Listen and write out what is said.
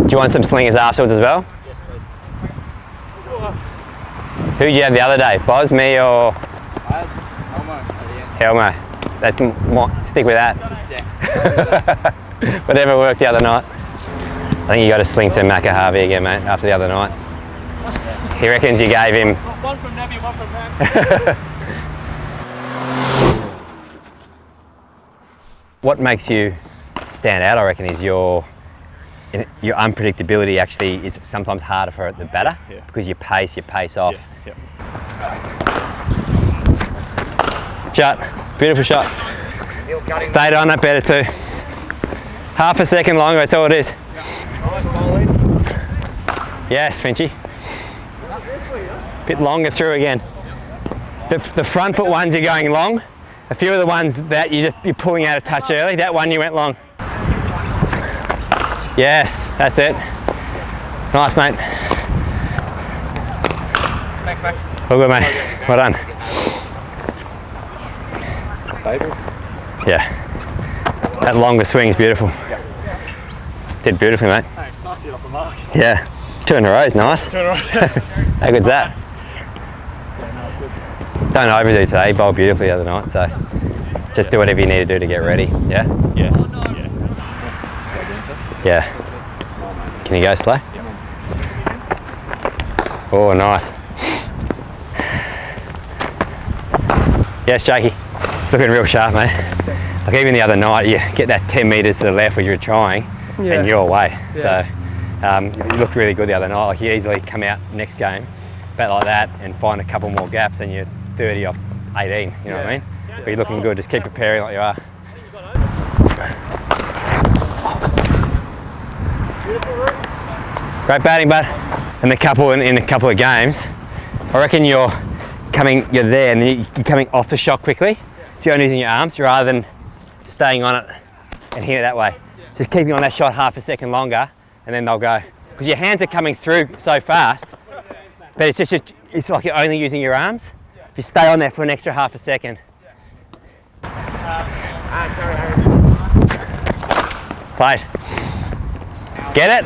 Do you want some slingers afterwards as well? Yes, please. Who did you have the other day? Boz, me, or I had Elmo at the end. Helmo? That's more, stick with that. Yeah. Whatever worked the other night. I think you got to sling to Macca Harvey again, mate, after the other night. He reckons you gave him... One from Nabby, one from Ham. What makes you stand out, I reckon, is your unpredictability actually is sometimes harder for the batter because you pace off. Yeah. Shot, beautiful shot. Stayed on that better too. Half a second longer, that's all it is. Yes, Finchy. Bit longer through again. The front foot ones are going long. A few of the ones that you're pulling out a touch early, that one you went long. Yes, that's it. Nice, mate. Thanks, Max. All good, mate. Well done. Stable. Yeah. That longer swing's beautiful. Did beautifully, mate. Thanks, nice to get off the mark. Yeah. 2 in a row is nice. Turn around. How good's that? Don't overdo today, bowled beautifully the other night, so just do whatever you need to do to get ready, yeah? Yeah. Yeah. Can you go slow? Oh, nice. Yes, Jakey. Looking real sharp, mate. Like even the other night, you get that 10 metres to the left where you were trying, and you're away. So you looked really good the other night. Like you easily come out next game, bat like that, and find a couple more gaps, and you're 30 off 18. You know what I mean? But you're looking good. Just keep preparing like you are. Great batting, bud. And the couple in a couple of games, I reckon you're there and you're coming off the shot quickly. So you're only using your arms rather than staying on it and hitting it that way. So keeping on that shot half a second longer, and then they'll go. Because your hands are coming through so fast, but it's like you're only using your arms. If you stay on there for an extra half a second. Played. Get it?